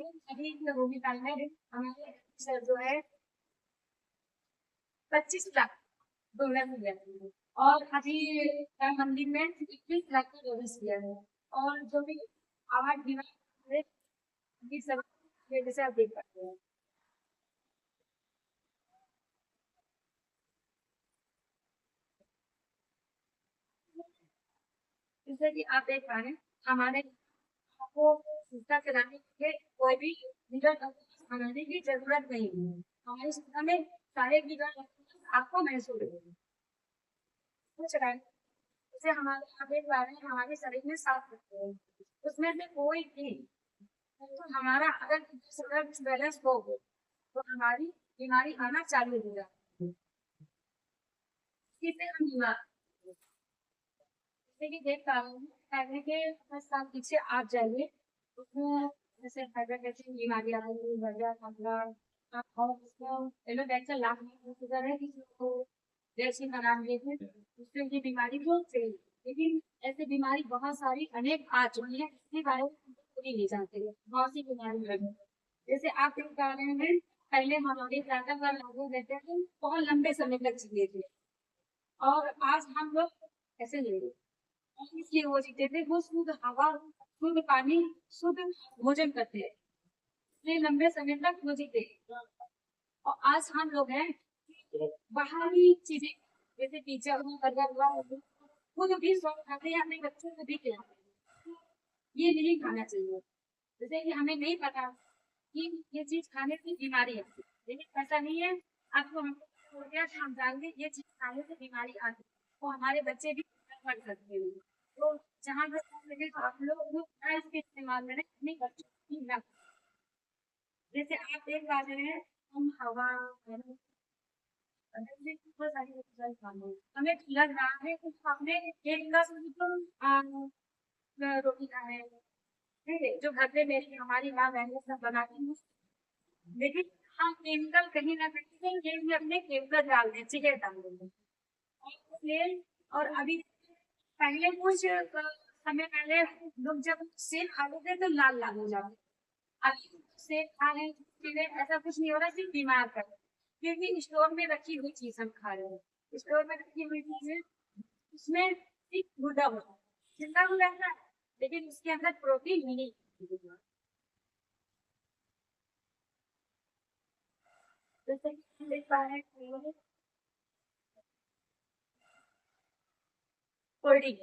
कि अभी रोगी काल में हमारे सर जो है 25 लाख डॉलर मिल जाते हैं और अभी मंदिर में 21 लाख का डोनेट किया है। और जो भी अवार्ड गिना है ये सब जैसे आप देख सकते हैं। जैसे कि आप देख पा रहे हैं हमारे आपको संस्था चलाने के लिए कोई भी लीडर बनाने की जरूरत नहीं है। हमारी संस्था में सारे लीडर आपको महसूस होंगे कुछ जैसे हमारे आप देख पा रहे हैं हमारे शरीर में साफ रखते हैं उसमें से कोई भी तो हमारा अगर बैलेंस हो तो हमारी बीमारी आना चालू हो जाती है। इससे हम बीमार जैसे कि देख पा रहे हैं पहले के 10 साल पीछे आप जाइए उसमें जैसे हाइपरटेंशन बीमारी आ रही है हृदय खतरा और उसको एलोपैथी लाभ है किसी को जैसी बना लिए थे उससे ये बीमारी क्यों थी लेकिन ऐसी बीमारी बहुत सारी अनेक आ चुकी है इसके बारे में हम पूरी नहीं जानते बहुत सी बीमारी है जैसे आप देख पा रहे हैं पहले हमारे दादा का लोग रहते थे बहुत लंबे समय तक जीते थे और आज हम लोग ऐसे नहीं और इसलिए वो जीते थे वो शुद्ध हवा शुद्ध पानी शुद्ध भोजन करते हैं इसलिए लंबे समय तक वो जीते और आज हम लोग हैं बाहरी चीजें जैसे पिज्जा हुआ बर्गर हुआ खुद भी स्वाद खाते हैं अपने बच्चों को भी खिलाते हैं ये नहीं खाना चाहिए जैसे कि हमें नहीं पता कि ये चीज खाने से बीमारी है लेकिन ऐसा नहीं है आपको हो गया हम जान ये चीज खाने से बीमारी आती है तो हमारे बच्चे भी पढ़ सकते हैं तो जहाँ तक लगे तो आप लोग इसके इस्तेमाल में अपने बच्चों की ना जैसे आप देख पा रहे हैं हम हवा हमें लग रहा है कि हमने एक दस रोटी खाए ठीक है जो घर पे मेरी हमारी माँ बहनें सब बनाती हैं लेकिन हम केमिकल कहीं ना कहीं ये भी अपने केमिकल डाल दें चिकन डाल देंगे इसलिए और अभी पहले कुछ समय पहले लोग जब सेब खा लेते तो लाल लाल हो जाते अभी सेब खा रहे हैं ऐसा कुछ नहीं हो रहा सिर्फ बीमार कर क्योंकि स्टोर में रखी हुई चीज हम खा रहे हैं स्टोर में रखी हुई चीज है उसमें एक गुदा होता है जिंदा हो रहता है लेकिन उसके अंदर प्रोटीन ही नहीं जैसे कि हम देख पा रहे हैं कोल्ड ड्रिंक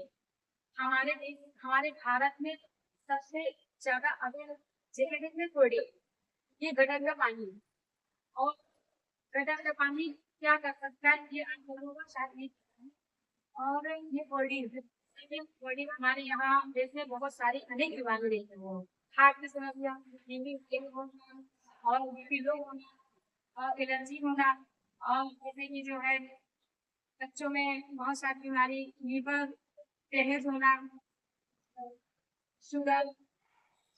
हमारे देश हमारे भारत में सबसे ज्यादा अगर जगह में कोल्ड ड्रिंक ये गटर का पानी है और गटर का पानी क्या कर सकता है ये आप लोगों को शायद नहीं पता है। और ये कोल्ड ड्रिंक हमारे यहाँ देश में बहुत सारी अनेक बीमारी रहती है हार्ट की समस्या होना और पीलो होना और एलर्जी होना और जैसे कि जो है बच्चों में बहुत सारी बीमारी लीवर टेनिस होना शुगर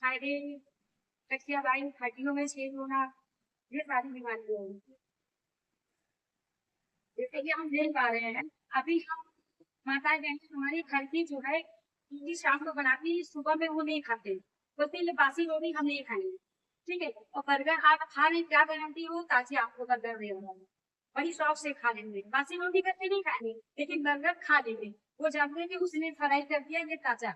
थायराइड कचियाबाई हड्डियों में छेद होना ये सारी बीमारियां होंगी जैसे कि हम देख पा रहे हैं अभी हम माता बहन हमारी घर की जो है उनकी शाम को बनाती है सुबह में वो नहीं खाते बोलते हैं बासी रोटी हम नहीं खाएंगे ठीक है और बर्गर आप खा रहे क्या गारंटी हो ताकि आपको बर्गर दे रहा है बड़ी शौक से खा लेंगे बासी रोटी करके नहीं खाएंगे लेकिन बर्गर खा लेंगे वो जानते हैं कि उसने फ्राई कर दिया ये ताजा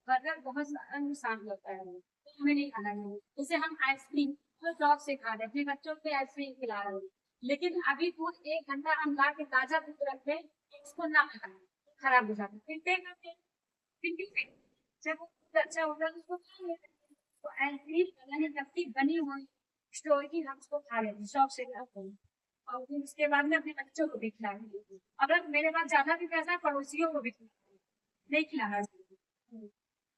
बर्गर बहुत नुकसान करता है तो हमें नहीं खाना चाहिए जैसे हम आइसक्रीम तो शौक से खा रहे अपने बच्चों को आइसक्रीम खिला रहे हैं लेकिन अभी दूध 1 घंटा हम ला के ताजा दूध रखते उसको ना खाए खराब हो जाता फिर पे करते फिर भी जब वो दूध अच्छा होता है तो उसको खा लेते हैं तो आइसक्रीम बनाने तक की बनी हुई स्टोर की हम उसको खा लेते शौक से खाते हैं और फिर उसके बाद में अपने बच्चों को भी खिलाएंगे अगर मेरे पास ज्यादा भी पैसा पड़ोसियों को भी नहीं खिलाना चाहिए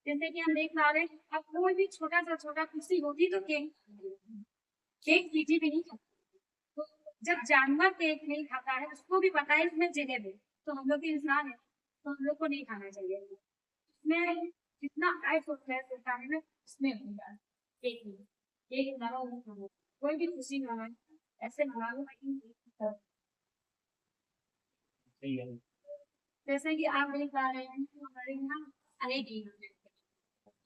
जैसे कि हम देख पा रहे हैं अब कोई भी छोटा सा छोटा खुशी होती तो केक केक पीजी भी नहीं खाता तो जब जानवर केक नहीं खाता है उसको भी पता है इसमें जगह है तो हम लोग भी इंसान है तो हम लोग को नहीं खाना चाहिए इसमें जितना आइस होता है ना उसमें होगा केक में केक ना कोई भी खुशी ना ऐसे मना लो जैसे कि आप देख पा रहे हैं हमारे यहाँ अनेक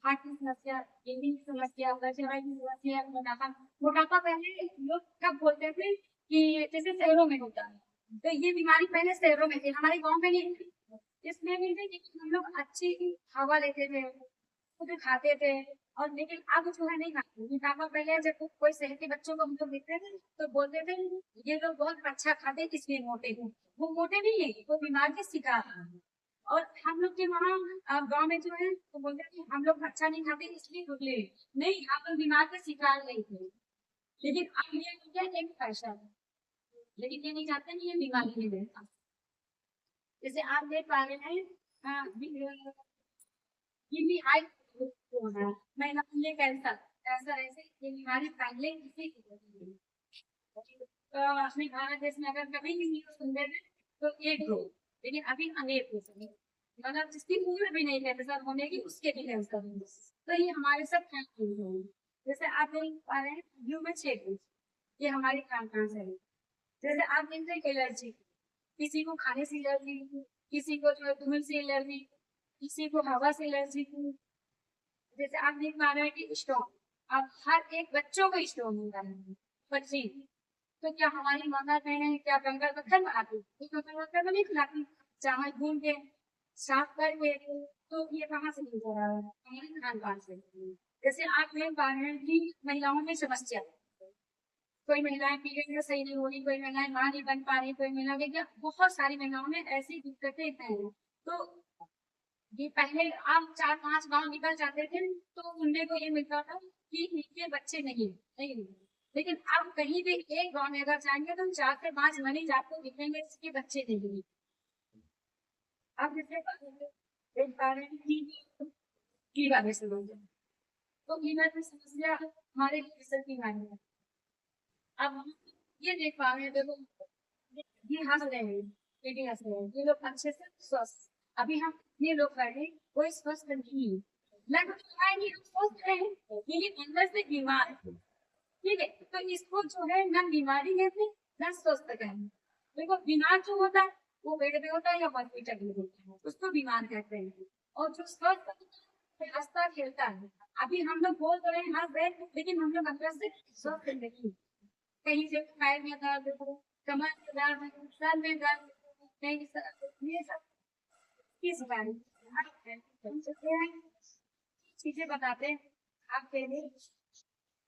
हार्ट की समस्या, किडनी की समस्या, गठियाई की समस्या, मोटापा। मोटापा पहले लोग कब बोलते थे कि जैसे शहरों में होता है, तो ये बीमारी पहले शहरों में थी, हमारे गाँव में नहीं थी। इसलिए भी थी कि हम लोग अच्छी हवा लेते थे, खुद खाते थे। और लेकिन अब जो है नहीं खाते। मोटापा पहले जब कोई शहर के बच्चों को हम लोग देखते थे तो बोलते थे ये लोग बहुत अच्छा खाते हैं इसलिए मोटे हैं। वो मोटे नहीं है, वो बीमार के शिकार हैं। और हम लोग के वहाँ गाँव में जो है तो बोलते थे हम लोग अच्छा नहीं खाते इसलिए दुबले हैं। नहीं, हम लोग बीमार के शिकार नहीं थे। लेकिन अब ये हो गया एक फैशन। लेकिन ये नहीं जानते नहीं ये बीमारी है। जैसे आप देख पा रहे हैं किडनी हाई होना, महिला में ये कैंसर, कैंसर ऐसे ये बीमारी पहले किसी की होती है। तो अपने भारत देश में अगर कभी भी न्यूज सुनते थे तो एक दो, लेकिन अभी अनेक हो सके, मतलब जिसकी उम्र भी नहीं कैंसर होने की उसके भी कैंसर होंगे। तो ये हमारे सब खान पीन है। जैसे आप देख पा रहे हैं ह्यूमन शेक, ये हमारी खान पान से है। जैसे आप देख रहे हैं एलर्जी, किसी को खाने से एलर्जी, किसी को जो है धूल से एलर्जी, किसी को हवा से एलर्जी। जैसे आप देख पा रहे हैं कि स्टोन, अब हर एक बच्चों को स्टोन होता है, बच्चे। तो क्या हमारी माता बहनें क्या कंकर पत्थर बनाती, कंकर पत्थर तो नहीं खिलाती, चावल भून के साफ करके। तो ये कहाँ से मिल रहा है, हमारे खान पान से। जैसे आप देख पा रहे हैं कि महिलाओं में समस्या, कोई महिलाएं पीरियड में सही नहीं हो रही, कोई महिलाएं मां नहीं बन पा रही, कोई महिला देखिए बहुत सारी महिलाओं में ऐसी दिक्कतें हैं। तो ये पहले आप 4-5 गांव निकल जाते थे तो सुनने को ये मिलता था कि इनके बच्चे नहीं। लेकिन अब कहीं भी एक गांव में अगर जाएंगे तो 4 से 5 मरीज आपको दिखेंगे जिसके बच्चे नहीं। अब जैसे एक कारण की बात से लोग, तो कीमत की समस्या हमारे लिए की मानी है। अब हम ये देख पा रहे हैं, देखो ये हंस रहे हैं, बेटी हंस रहे हैं, ये लोग अच्छे से स्वस्थ। अभी हम ये लोग बैठे कोई स्वस्थ नहीं है, लग रहा है कि हम स्वस्थ हैं लेकिन अंदर से बीमार है। ठीक है, तो इसको जो है ना बीमारी कहते हैं ना स्वस्थ कहते हैं। देखो बीमार जो होता है वो बेड पे होता है या हॉस्पिटल में होता है, उसको बीमार कहते हैं। और जो स्वस्थ होता है हंसता खेलता है। अभी हम लोग बोल रहे हैं हंस रहे हैं, लेकिन हम लोग अंदर से स्वस्थ नहीं। कहीं से पैर में दर्द हो, कमर में दर्द हो, सर में दर्द हो, कहीं ये सब किस बारे में चीजें बताते हैं आपके लिए।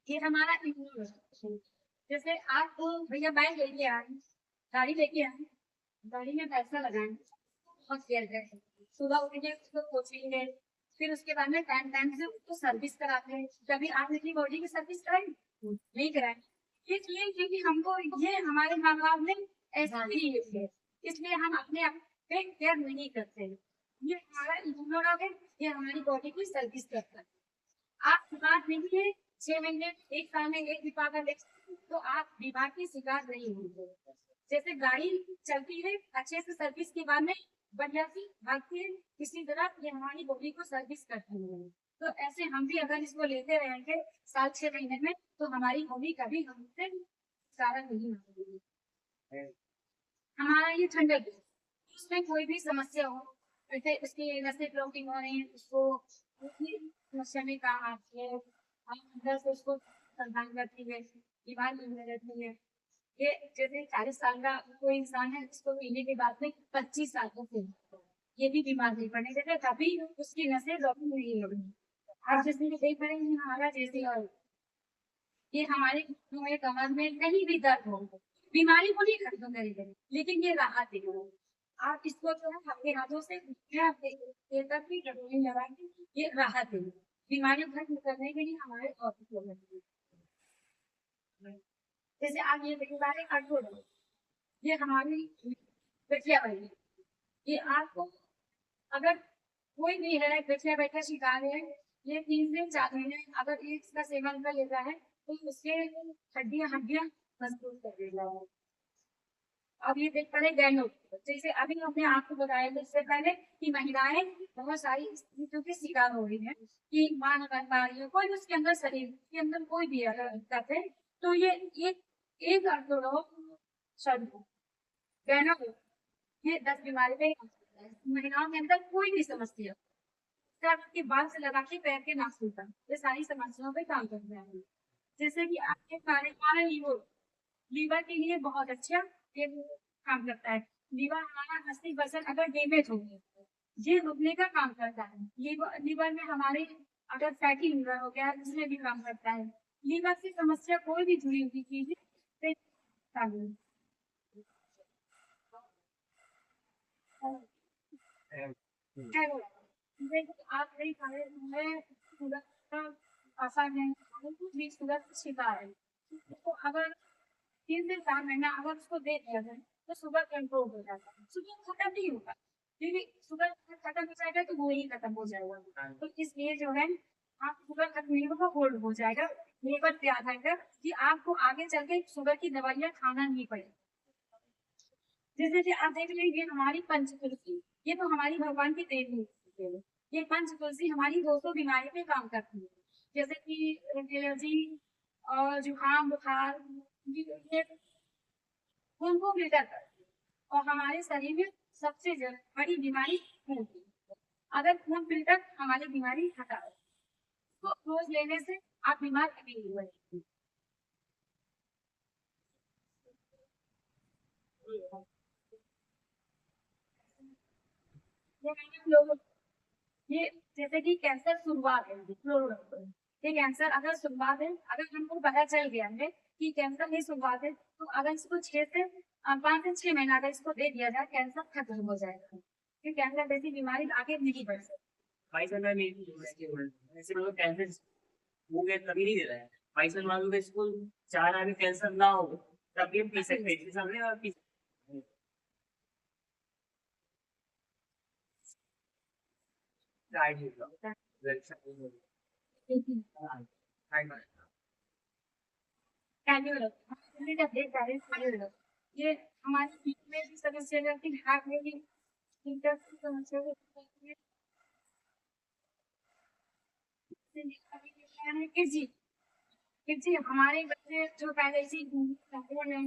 ये हमारा इम्यून, जैसे आप भैया बाइक लेके आए, गाड़ी लेके आए, गाड़ी में पैसा लगाए, बहुत केयर करें। सुबह उठ के उसको पोछेंगे, फिर उसके बाद में टाइम टाइम से उसको सर्विस कराते हैं। कभी आपने अपनी बॉडी की सर्विस कराई? नहीं कराई। इसलिए क्योंकि हमको ये हमारे माँ बाप ने ऐसा नहीं है, इसलिए हम अपने आप पे केयर नहीं करते। ये हमारा इम्यून है, ये हमारी बॉडी की सर्विस करता है। आप बीमार नहीं है, 6 महीने 1 साल में एक बीमार का तो आप बीमार की शिकार नहीं होंगे। जैसे गाड़ी चलती है अच्छे से सर्विस के बाद में बढ़िया सी भागती है, इसी तरह ये हमारी बॉडी को सर्विस करती है। तो ऐसे हम भी अगर इसको लेते रहेंगे साल 6 महीने में तो हमारी बॉडी कभी हमसे सारा नहीं होगी। हमारा ये ठंडक है, उसमें कोई भी समस्या हो, जैसे उसकी नसें ब्लॉकिंग हो रही है उसको उसी समस्या में काम आती है। हम अंदर से उसको संभाल करती है, बीमार नहीं रहती है। ये जैसे 40 साल का कोई इंसान है उसको पीने के बाद में 25 साल तक ये भी बीमार नहीं पड़ने देते, तभी उसकी नसें ब्लॉकिंग नहीं हो रही। आप जैसे कि देख रहे हैं हमारा जैसे ये हमारे घुटनों में कमर में कहीं भी दर्द हो, बीमारी को नहीं खत्म करेगा लेकिन ये राहत देगा। आप इसको जो है अपने हाथों से देर तक भी रगड़ने लगाएंगे, ये राहत देगा। बीमारी खत्म करने के लिए हमारे ऑफिस लोग जैसे आप ये देख पा रहे हैं, ये हमारी गठिया वाली, ये आपको अगर कोई भी है गठिया बैठा शिकार है, ये 3 से 4 महीने अगर ये इसका सेवन कर लेता है तो उसके हड्डियां हड्डियां मजबूत कर देगा। अब ये देख पड़े गैनो, जैसे अभी हमने आपको बताया इससे पहले कि महिलाएं बहुत सारी स्थितियों की शिकार हो रही है कि मां न बन पा रही है, कोई उसके अंदर शरीर के अंदर कोई भी अगर दिक्कत है तो ये एक गैनो ये 10 बीमारी पे महिलाओं के अंदर कोई भी समस्या के बाल से लगा के पैर के नाखून तक, ये सारी समस्याओं पे काम करते हैं। जैसे कि आपके हमारा लीवर के लिए बहुत अच्छा ये काम करता है। लीवर हमारा 80% अगर डैमेज हो गया, ये रुकने का काम करता है। लीवर में हमारे अगर फैटी लीवर हो गया, उसमें भी काम करता है। लीवर की समस्या कोई भी जुड़ी हुई चीज है, आप नहीं खा रहे हैं, शुगर का आसान है, भी शुगर का शिकार है। तो अगर 3 से 4 महीना अगर उसको दे दिया जाए तो शुगर कंट्रोल हो जाता है। शुगर खत्म नहीं होगा, क्योंकि शुगर खत्म हो जाएगा तो वो ही खत्म हो जाएगा। तो इसलिए जो है आप शुगर खत्म नहीं होगा, होल्ड हो जाएगा, लेवल पे आ जाएगा कि आपको आगे चल के शुगर की दवाइयाँ खाना नहीं पड़ेगी। जैसे कि आप देख लीजिए हमारी पंचतुलसी, ये तो हमारी भगवान की देन है। ये पंचतुलसी हमारी 200 बीमारी पे काम करती है, जैसे कि एलर्जी और जुकाम बुखार, ये खून को फिल्टर करती है। और हमारे शरीर में सबसे बड़ी बीमारी खून की, अगर खून फिल्टर हमारी बीमारी हटा तो रोज लेने से आप बीमार कभी नहीं पड़ेंगे। ये लोग ये जैसे कि कैंसर शुरुआत है, ये कैंसर अगर शुरुआत है, अगर हमको पता चल गया है कि कैंसर की शुरुआत है, तो अगर इसको 5 से 6 महीना अगर इसको दे दिया जाए, कैंसर खत्म हो जाएगा। फिर कैंसर जैसी बीमारी आगे नहीं बढ़ सकती। भाई सर मैं ऐसे मतलब कैंसर हो गया तभी नहीं दे रहा है। भाई सर मान लो इसको 4 आगे कैंसर ना हो तब भी हम पी सकते हैं, सामने और पी ये हमारे पीठ में भी समस्या रहती है, हाथ में भी इंटरेस्ट की समस्या होती है। जी जी, हमारे बच्चे जो पहले से कमजोर हैं,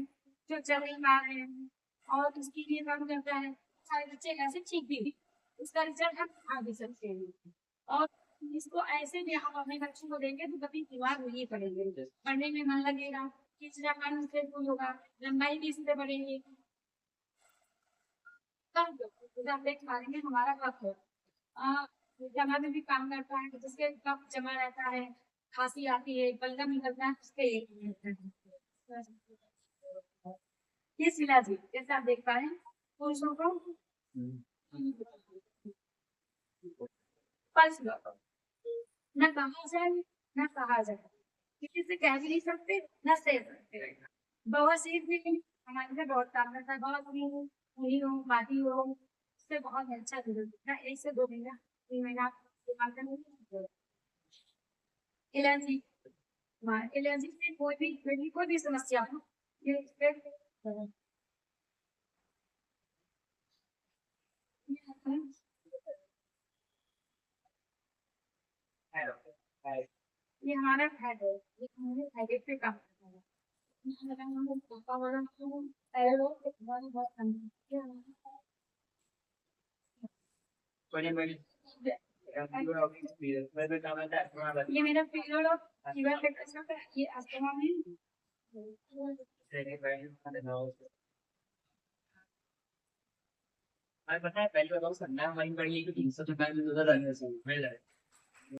जो चल नहीं पा रहे हैं और उसके लिए काम करता है, सारे बच्चे ऐसे ठीक भी उसका रिजल्ट हम आ भी सकते हैं। और इसको ऐसे भी हम अपने बच्चों को देंगे तो कभी बीमार नहीं पड़ेंगे, पढ़ने में मन लगेगा, चिड़चिड़ापन उससे दूर होगा, लंबाई भी इससे बढ़ेगी। सब देख पा रहे हैं हमारा कफ है, जमा में भी काम करता है, जिसके कफ जमा रहता है, खांसी आती है, बलगम निकलता है, उसके ये शिलाजीत जैसे आप देख पा रहे हैं पुरुषों को पल्स न कहा जाए न कहा जाए, किसी से कह भी नहीं सकते न सह सकते। बवासीर भी हमारे लिए बहुत काम करता है, बहुत पूरी हो बाती हो, उससे बहुत अच्छा रिजल्ट है। 1 से 2 महीना 3 महीना एलर्जी, एलर्जी से कोई भी समस्या हो, ये ये हमारा हेड है, ये हमारे हेडेक पे काम करता है। ये मेरा पीरियड ऑफ फीवर है, ये अस्थमा में पता है पहले बताओ सर मैं वहीं पढ़ ली कि 300 रुपए में 2000 मिल जाए।